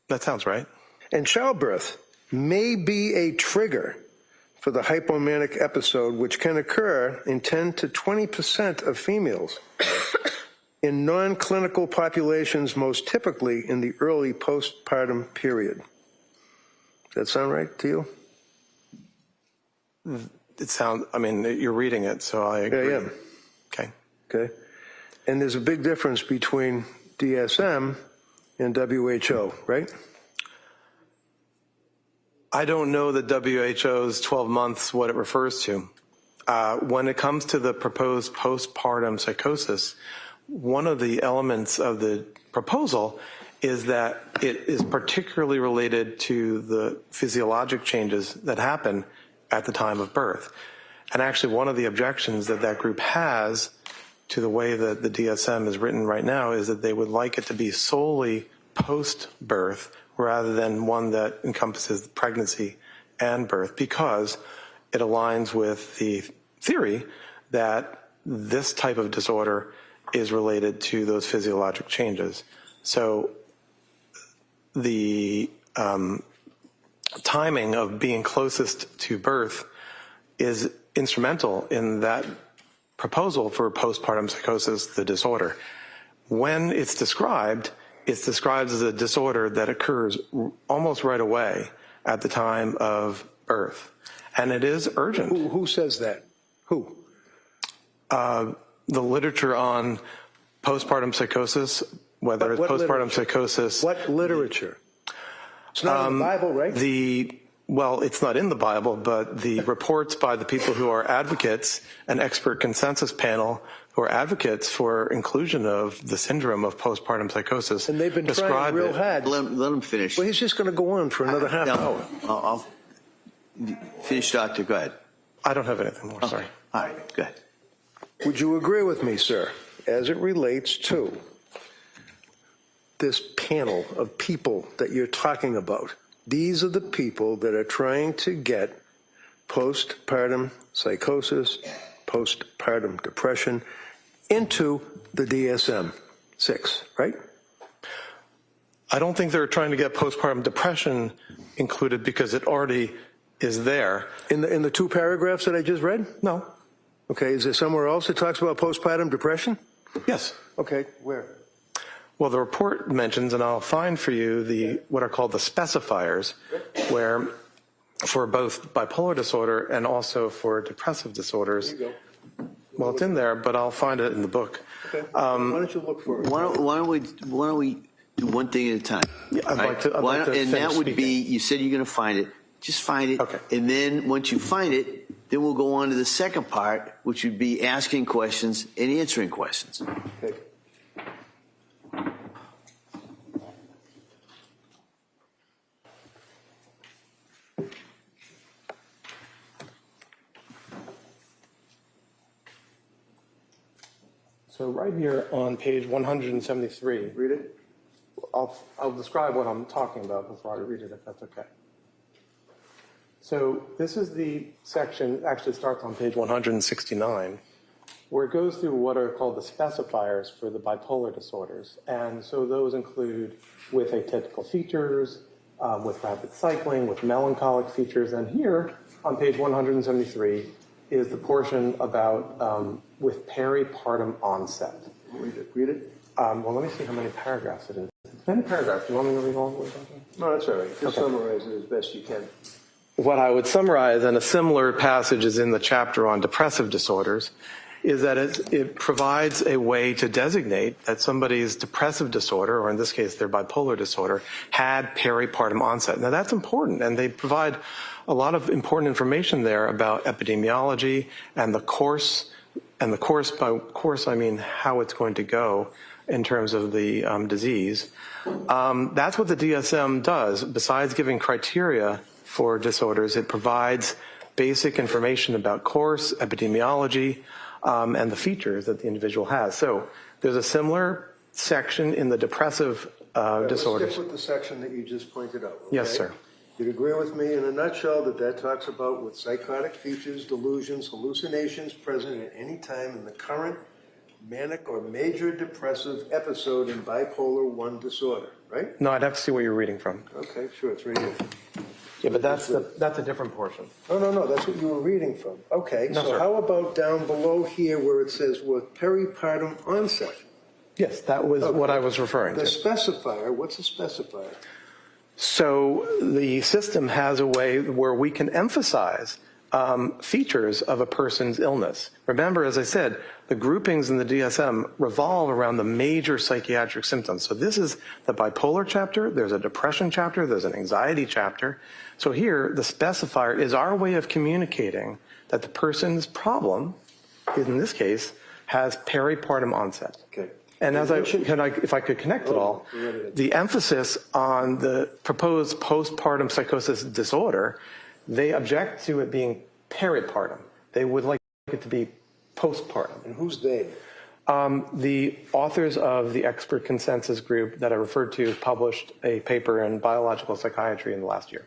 That sounds right. And childbirth may be a trigger for the hypomanic episode, which can occur in 10 to 20% of females. In non-clinical populations, most typically in the early postpartum period. Does that sound right to you? It sounds, I mean, you're reading it, so I agree. Yeah, I am. Okay. Okay. And there's a big difference between DSM and WHO, right? I don't know the WHO's 12 months, what it refers to. When it comes to the proposed postpartum psychosis, one of the elements of the proposal is that it is particularly related to the physiologic changes that happen at the time of birth. And actually, one of the objections that that group has to the way that the DSM is written right now is that they would like it to be solely post-birth rather than one that encompasses pregnancy and birth, because it aligns with the theory that this type of disorder is related to those physiologic changes. So the timing of being closest to birth is instrumental in that proposal for postpartum psychosis, the disorder. When it's described as a disorder that occurs almost right away at the time of birth. And it is urgent. Who says that? Who? The literature on postpartum psychosis, whether it's What postpartum literature? psychosis. What literature? It's not in the Bible, right? Well, it's not in the Bible, but the reports by the people who are advocates, an expert consensus panel who are advocates for inclusion of the syndrome of postpartum psychosis. And they've been trying describe real it. hard. Let him finish. Well, he's just going to go on for another half hour. I'll finish, Doctor. Go ahead. I don't have anything more, sorry. All right, go ahead. Would you agree with me, sir, as it relates to this panel of people that you're talking about, these are the people that are trying to get postpartum psychosis, postpartum depression into the DSM-6, right? I don't think they're trying to get postpartum depression included because it already is there. In the two paragraphs that I just read? No. Okay, is there somewhere else that talks about postpartum depression? Yes. Okay, where? Well, the report mentions, and I'll find for you what are called the specifiers, where for both bipolar disorder and also for depressive disorders. There you go. Well, it's in there, but I'll find it in the book. Okay. Why don't you look for it? Why don't we do one thing at a time? Yeah, I'd like to And finish that would speaking. be, you said you're going to find it. Just find it. Okay. And then once you find it, then we'll go on to the second part, which would be asking questions and answering questions. Okay. So right here on page 173, Read it. I'll describe what I'm talking about before I read it, if that's okay. So this is the section, actually starts on page 169, where it goes through what are called the specifiers for the bipolar disorders. And so those include with atypical features, with rapid cycling, with melancholic features. And here on page 173 is the portion about with peripartum onset. Read it. Read it. Well, let me see how many paragraphs it is. It's many paragraphs. Do you want me to read all the way down? No, that's all right. Just summarize it as best you can. What I would summarize, and a similar passage is in the chapter on depressive disorders, is that it provides a way to designate that somebody's depressive disorder, or in this case their bipolar disorder, had peripartum onset. Now that's important, and they provide a lot of important information there about epidemiology and the course, by course I mean how it's going to go in terms of the disease. That's what the DSM does. Besides giving criteria for disorders, it provides basic information about course, epidemiology, and the features that the individual has. So there's a similar section in the depressive disorders. Let's stick with the section that you just pointed out. Okay? Yes, sir. You'd agree with me in a nutshell that talks about with psychotic features, delusions, hallucinations present at any time in the current manic or major depressive episode in bipolar 1 disorder, right? No, I'd have to see what you're reading from. Okay, sure, it's right here. Yeah, but that's a different portion. No, that's what you were reading from. Okay, No, so sir. how about down below here where it says with peripartum onset? Yes, that was what I was referring The to. specifier, what's a specifier? So the system has a way where we can emphasize features of a person's illness. Remember, as I said, the groupings in the DSM revolve around the major psychiatric symptoms. So this is the bipolar chapter, there's a depression chapter, there's an anxiety chapter. So here, the specifier is our way of communicating that the person's problem, in this case, has peripartum onset. Okay. And as if I could connect it all, the emphasis on the proposed postpartum psychosis disorder, they object to it being peripartum. They would like it to be postpartum. And who's they? The authors of the expert consensus group that I referred to published a paper in biological psychiatry in the last year.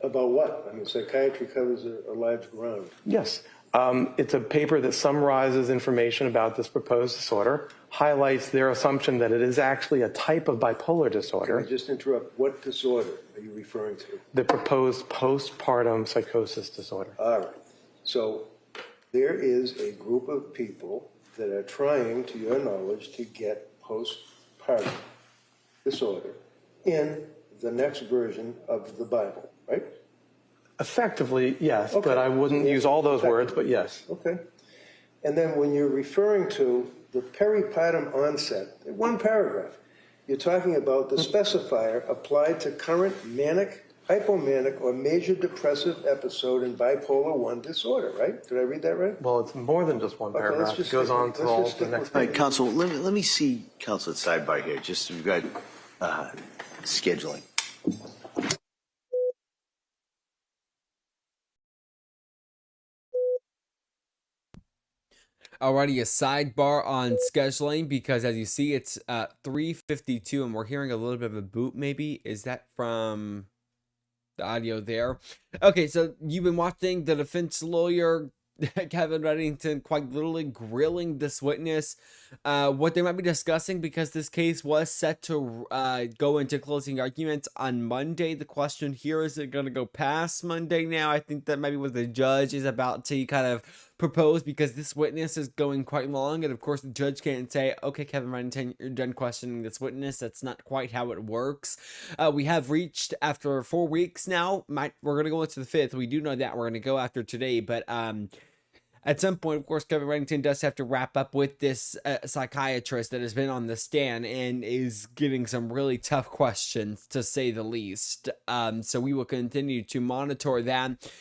About what? I mean, psychiatry covers a large ground. Yes. It's a paper that summarizes information about this proposed disorder, highlights their assumption that it is actually a type of bipolar disorder. Can I just interrupt? What disorder are you referring to? The proposed postpartum psychosis disorder. All right. So there is a group of people that are trying, to your knowledge, to get postpartum disorder in the next version of the Bible, right? Effectively, yes, Okay. but I wouldn't use all those words, but yes. Okay. And then when you're referring to the peripartum onset, in one paragraph, you're talking about the specifier applied to current manic, hypomanic, or major depressive episode in bipolar 1 disorder, right? Did I read that right? Well, it's more than just one Okay, let's paragraph. It just goes stick- on to let's all just the stick next with All right, Counsel, let me see Counsel at sidebar here, just we've got scheduling. already a sidebar on scheduling because as you see, it's 3:52 and we're hearing a little bit of a boot maybe. Is that from the audio there? Okay, so you've been watching the defense lawyer Kevin Reddington quite literally grilling this witness, what they might be discussing, because this case was set to go into closing arguments on Monday. The question here is it going to go past Monday now? I think that might be what the judge is about to kind of propose, because this witness is going quite long, and of course the judge can't say, okay, Kevin Reddington, you're done questioning this witness. That's not quite how it works. We have reached, after 4 weeks now, we're going to go into the 5th. We do know that we're going to go after today, but at some point, of course, Kevin Reddington does have to wrap up with this psychiatrist that has been on the stand and is getting some really tough questions, to say the least. So we will continue to monitor that.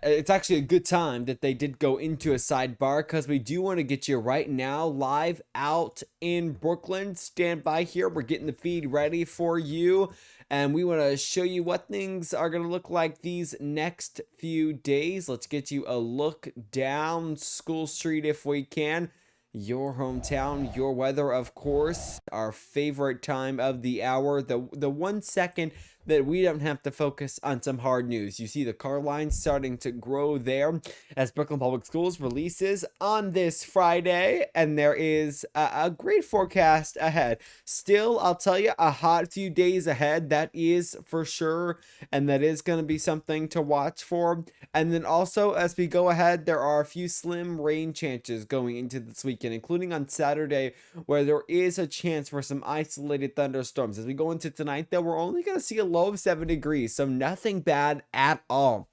It's actually a good time that they did go into a sidebar, because we do want to get you right now live out in Brookland. Stand by here. We're getting the feed ready for you. And we want to show you what things are going to look like these next few days. Let's get you a look down School Street if we can. Your hometown, your weather, of course, our favorite time of the hour. The 1 second that we don't have to focus on some hard news. You see the car lines starting to grow there as Brookland Public Schools releases on this Friday, and there is a great forecast ahead. Still, I'll tell you, a hot few days ahead, that is for sure, and that is going to be something to watch for. And then also, as we go ahead, there are a few slim rain chances going into this weekend, including on Saturday, where there is a chance for some isolated thunderstorms. As we go into tonight, though, we're only going to see a low of 7 degrees, so nothing bad at all.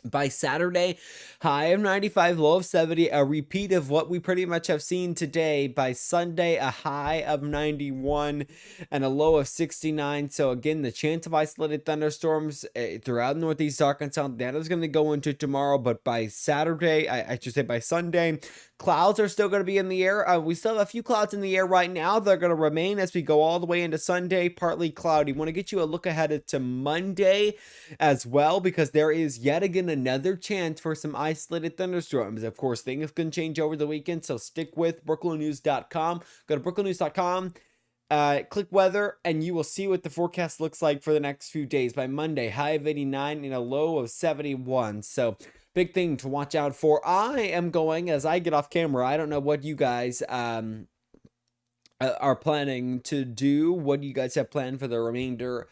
By Saturday, high of 95, low of 70, a repeat of what we pretty much have seen today. By Sunday, a high of 91 and a low of 69. So again, the chance of isolated thunderstorms throughout northeast Arkansas, that is going to go into tomorrow. But by Saturday, I should say by Sunday, clouds are still going to be in the air. We still have a few clouds in the air right now. They're going to remain as we go all the way into Sunday, partly cloudy. Want to get you a look ahead to Monday as well, because there is yet again another chance for some isolated thunderstorms. Of course, things can change over the weekend, so stick with brooklandnews.com. Go to brooklandnews.com, click weather, and you will see what the forecast looks like for the next few days. By Monday, high of 89 and a low of 71. So big thing to watch out for. I am going, as I get off camera, I don't know what you guys are planning to do. What do you guys have planned for the remainder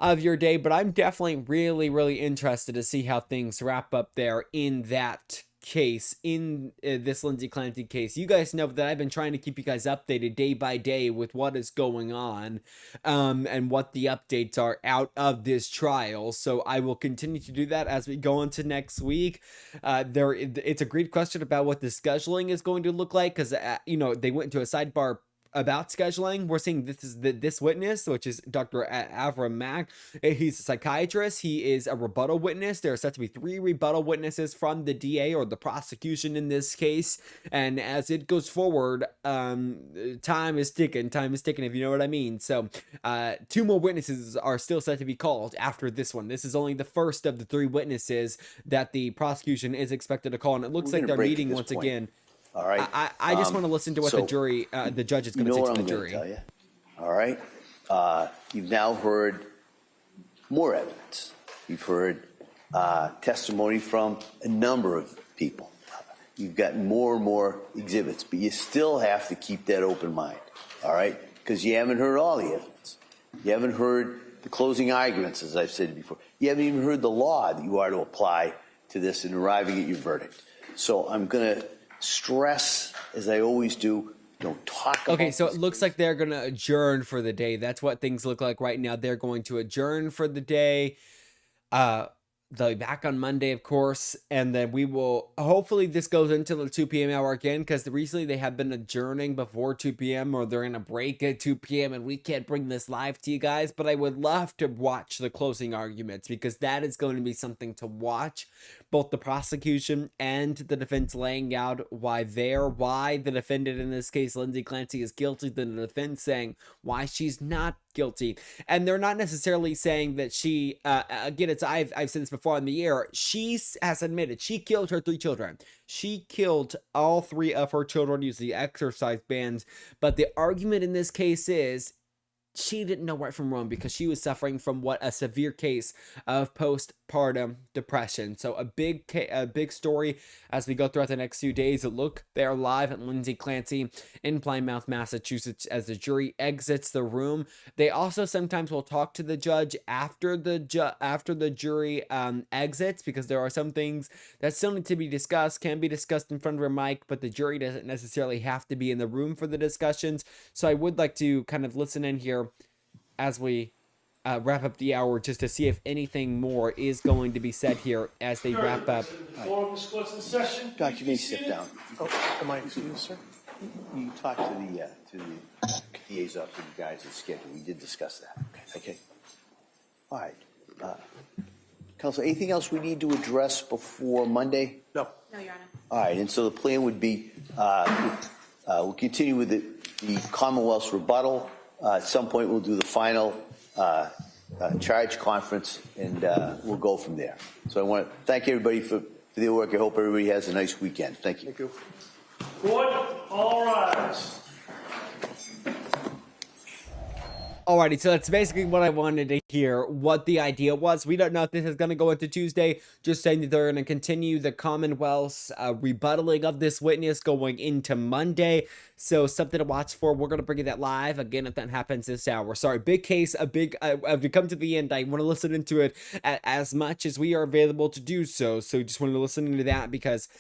of your day? But I'm definitely really interested to see how things wrap up there in that case, in this Lindsay Clancy case. You guys know that I've been trying to keep you guys updated day by day with what is going on, and what the updates are out of this trial. So I will continue to do that as we go into next week. It's a great question about what the scheduling is going to look like, because they went into a sidebar about scheduling. We're seeing this witness, which is Dr. Avram Mack. He's a psychiatrist. He is a rebuttal witness. There are set to be 3 rebuttal witnesses from the DA, or the prosecution in this case. And as it goes forward, time is ticking, if you know what I mean. So 2 more witnesses are still set to be called after this one. This is only the first of the 3 witnesses that the prosecution is expected to call. And it looks like they're meeting once again. All right. I just want to listen to what the judge is going to say to the jury. Tell you. All right. You've now heard more evidence. You've heard testimony from a number of people. You've got more and more exhibits, but you still have to keep that open mind. All right, because you haven't heard all the evidence. You haven't heard the closing arguments, as I've said before. You haven't even heard the law that you are to apply to this in arriving at your verdict. So I'm going to stress, as I always do, don't talk about Okay, so it looks like they're going to adjourn for the day. That's what things look like right now. They're going to adjourn for the day. They'll be back on Monday, of course, and then we will, hopefully this goes into the 2 p.m. hour again, because recently they have been adjourning before 2 p.m. or they're in a break at 2 p.m. and we can't bring this live to you guys, but I would love to watch the closing arguments, because that is going to be something to watch. Both the prosecution and the defense laying out why the defendant in this case, Lindsay Clancy, is guilty, then the defense saying why she's not guilty. And they're not necessarily saying that she, again, I've said this before, before on the air, she has admitted she killed her 3 children. She killed all 3 of her children using the exercise bands. But the argument in this case is she didn't know right from wrong because she was suffering from a severe case of postpartum depression. So a big story as we go throughout the next few days. Look, they are live at Lindsay Clancy in Plymouth, Massachusetts, as the jury exits the room. They also sometimes will talk to the judge after the jury exits, because there are some things that still need to be discussed, can be discussed in front of a mic, but the jury doesn't necessarily have to be in the room for the discussions. So I would like to kind of listen in here as we wrap up the hour, just to see if anything more is going to be said here as they wrap up. Doctor, you may sit down. Oh, am I excused, sir? You talk to the liaison for the guys at schedule. We did discuss that. Okay. All right. Counsel, anything else we need to address before Monday? No. No, Your Honor. All right, and so the plan would be we'll continue with the Commonwealth's rebuttal. At some point, we'll do the final charge conference, and we'll go from there. So I want to thank everybody for their work. I hope everybody has a nice weekend. Thank you. Thank you. Court, all rise. Alrighty, so that's basically what I wanted to hear, what the idea was. We don't know if this is going to go into Tuesday, just saying that they're going to continue the Commonwealth's rebuttaling of this witness going into Monday. So something to watch for. We're going to bring you that live, again, if that happens this hour. Sorry, big case, as we come to the end, I want to listen into it as much as we are available to do so. So just wanted to listen into that because,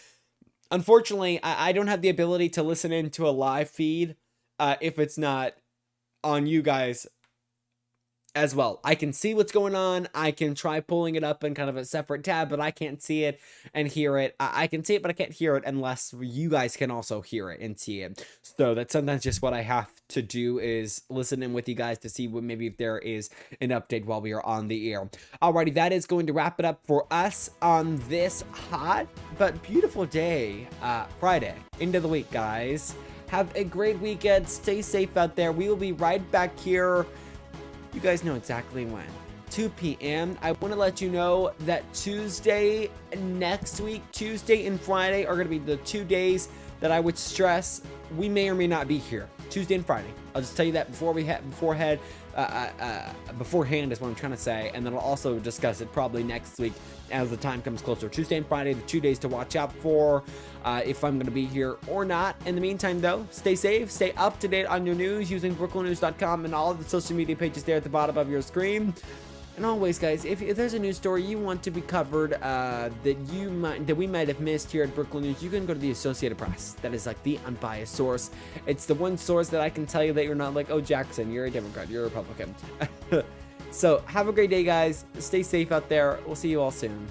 unfortunately, I don't have the ability to listen into a live feed if it's not on you guys as well. I can see what's going on. I can try pulling it up in kind of a separate tab, but I can't see it and hear it. I can see it, but I can't hear it unless you guys can also hear it and see it. So that's sometimes just what I have to do, is listen in with you guys to see maybe if there is an update while we are on the air. Alrighty, that is going to wrap it up for us on this hot but beautiful day, Friday, into the week, guys. Have a great weekend. Stay safe out there. We will be right back here. You guys know exactly when. 2 p.m. I want to let you know that Tuesday next week, Tuesday and Friday, are going to be the 2 days that I would stress we may or may not be here. Tuesday and Friday. I'll just tell you that beforehand is what I'm trying to say, and then I'll also discuss it probably next week as the time comes closer. Tuesday and Friday, the 2 days to watch out for, if I'm going to be here or not. In the meantime, though, stay safe, stay up to date on your news using brooklandnews.com and all of the social media pages there at the bottom of your screen. And always, guys, if there's a news story you want to be covered that we might have missed here at Brookland News, you can go to the Associated Press. That is like the unbiased source. It's the one source that I can tell you that you're not like, oh, Jackson, you're a Democrat, you're a Republican. So have a great day, guys. Stay safe out there. We'll see you all soon.